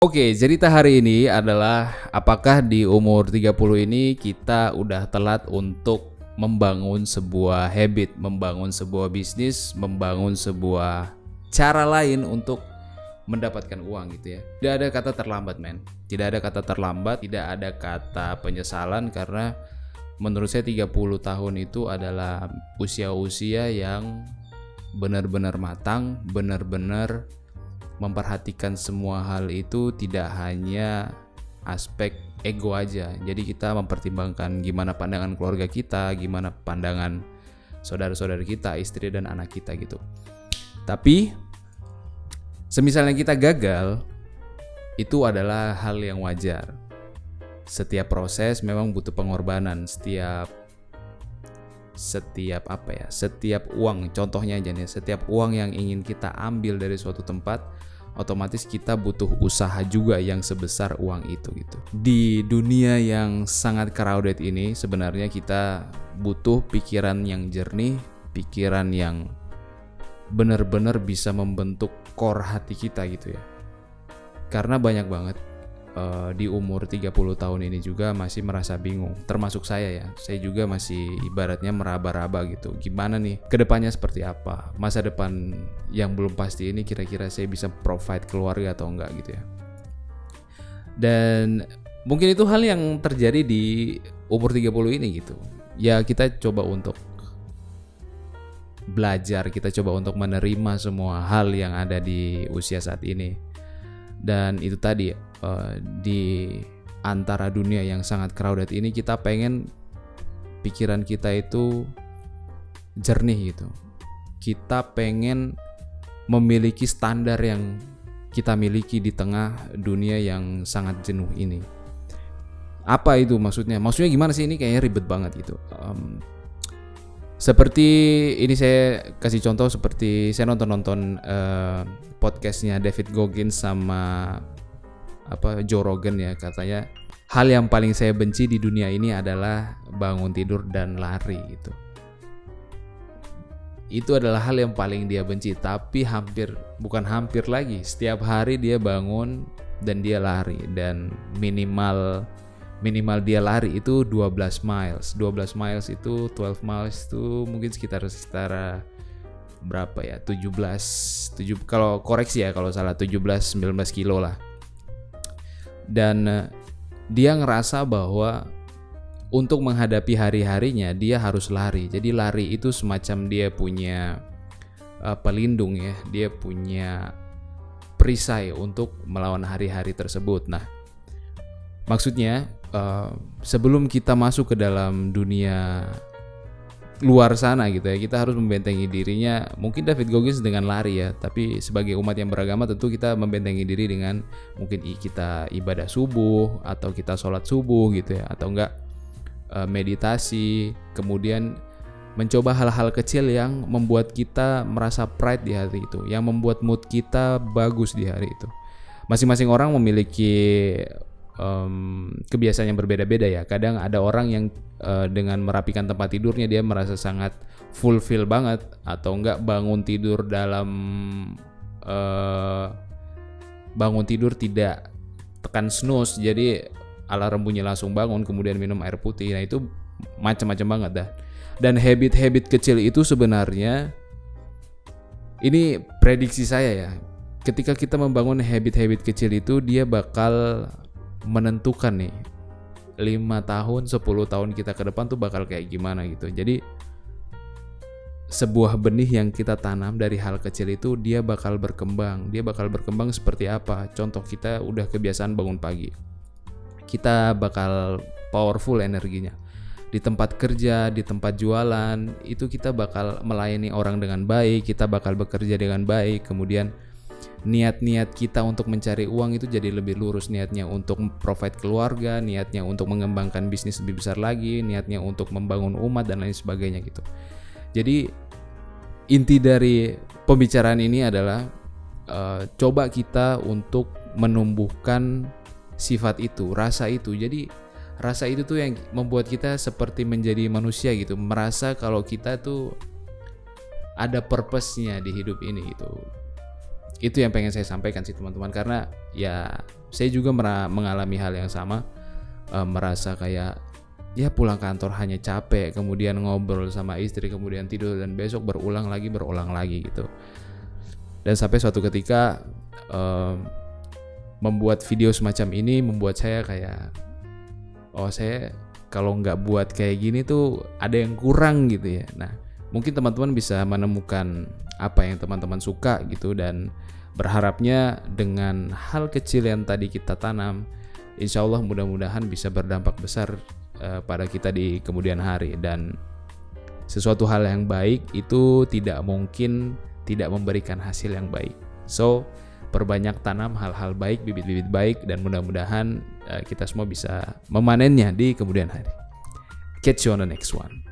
Oke, cerita hari ini adalah apakah di umur 30 ini kita udah telat untuk membangun sebuah habit, membangun sebuah bisnis, membangun sebuah cara lain untuk mendapatkan uang gitu ya. Tidak ada kata terlambat, men. Tidak ada kata terlambat, tidak ada kata penyesalan karena menurut saya 30 tahun itu adalah usia-usia yang benar-benar matang, benar-benar memperhatikan semua hal itu, tidak hanya aspek ego aja. Jadi kita mempertimbangkan gimana pandangan keluarga kita, gimana pandangan saudara-saudara kita, istri dan anak kita gitu. Tapi semisalnya kita gagal, itu adalah hal yang wajar. Setiap proses memang butuh pengorbanan. Setiap uang, contohnya aja nih, setiap uang yang ingin kita ambil dari suatu tempat, otomatis kita butuh usaha juga yang sebesar uang itu gitu. Di dunia yang sangat crowded ini sebenarnya kita butuh pikiran yang jernih, pikiran yang benar-benar bisa membentuk core hati kita gitu ya. Karena banyak banget di umur 30 tahun ini juga masih merasa bingung, termasuk saya ya. Saya juga masih ibaratnya meraba-raba gitu. Gimana nih kedepannya seperti apa? Masa depan yang belum pasti ini kira-kira saya bisa provide keluarga atau enggak gitu ya. Dan mungkin itu hal yang terjadi di umur 30 ini gitu. Ya kita coba untuk belajar, kita coba untuk menerima semua hal yang ada di usia saat ini. Dan itu tadi di antara dunia yang sangat crowded ini kita pengen pikiran kita itu jernih gitu. Kita pengen memiliki standar yang kita miliki di tengah dunia yang sangat jenuh ini. Apa itu maksudnya? Maksudnya gimana sih, ini kayaknya ribet banget gitu. Seperti ini saya kasih contoh, seperti saya nonton podcastnya David Goggins sama Joe Rogan ya, katanya hal yang paling saya benci di dunia ini adalah bangun tidur dan lari gitu. Itu adalah hal yang paling dia benci, tapi bukan hampir lagi, setiap hari dia bangun dan dia lari, dan minimal dia lari itu 12 miles. 12 miles itu 12 miles itu mungkin sekitar berapa ya? 7 kalau koreksi ya kalau salah, 17-19 kilo lah. Dan dia ngerasa bahwa untuk menghadapi hari-harinya dia harus lari. Jadi lari itu semacam dia punya pelindung ya, dia punya perisai untuk melawan hari-hari tersebut. Nah, maksudnya sebelum kita masuk ke dalam dunia luar sana gitu ya, kita harus membentengi dirinya. Mungkin David Goggins dengan lari ya, tapi sebagai umat yang beragama tentu kita membentengi diri dengan mungkin kita ibadah subuh, atau kita sholat subuh gitu ya, atau enggak meditasi, kemudian mencoba hal-hal kecil yang membuat kita merasa pride di hari itu, yang membuat mood kita bagus di hari itu. Masing-masing orang memiliki kebiasaan yang berbeda-beda ya. Kadang ada orang yang dengan merapikan tempat tidurnya dia merasa sangat fulfill banget, atau enggak bangun tidur tidak tekan snooze, jadi alarm bunyi langsung bangun, kemudian minum air putih. Nah itu macam-macam banget dah. Dan habit-habit kecil itu sebenarnya, ini prediksi saya ya, ketika kita membangun habit-habit kecil itu, dia bakal menentukan nih 5 tahun, 10 tahun kita ke depan tuh bakal kayak gimana gitu. Jadi sebuah benih yang kita tanam dari hal kecil itu dia bakal berkembang. Dia bakal berkembang seperti apa? Contoh, kita udah kebiasaan bangun pagi, kita bakal powerful energinya. Di tempat kerja, di tempat jualan, itu kita bakal melayani orang dengan baik, kita bakal bekerja dengan baik. Kemudian niat-niat kita untuk mencari uang itu jadi lebih lurus, niatnya untuk provide keluarga, niatnya untuk mengembangkan bisnis lebih besar lagi, niatnya untuk membangun umat dan lain sebagainya gitu. Jadi inti dari pembicaraan ini adalah coba kita untuk menumbuhkan sifat itu, rasa itu. Jadi rasa itu tuh yang membuat kita seperti menjadi manusia gitu, merasa kalau kita tuh ada purpose-nya di hidup ini gitu. itu yang pengen saya sampaikan sih teman-teman, karena ya saya juga mengalami hal yang sama, merasa kayak ya pulang kantor hanya capek, kemudian ngobrol sama istri, kemudian tidur, dan besok berulang lagi gitu. Dan sampai suatu ketika membuat video semacam ini membuat saya kayak, oh saya kalau nggak buat kayak gini tuh ada yang kurang gitu ya. Nah mungkin teman-teman bisa menemukan apa yang teman-teman suka gitu, dan berharapnya dengan hal kecil yang tadi kita tanam, insya Allah mudah-mudahan bisa berdampak besar pada kita di kemudian hari. Dan sesuatu hal yang baik itu tidak mungkin tidak memberikan hasil yang baik. So perbanyak tanam hal-hal baik, bibit-bibit baik, dan mudah-mudahan kita semua bisa memanennya di kemudian hari. Catch you on the next one.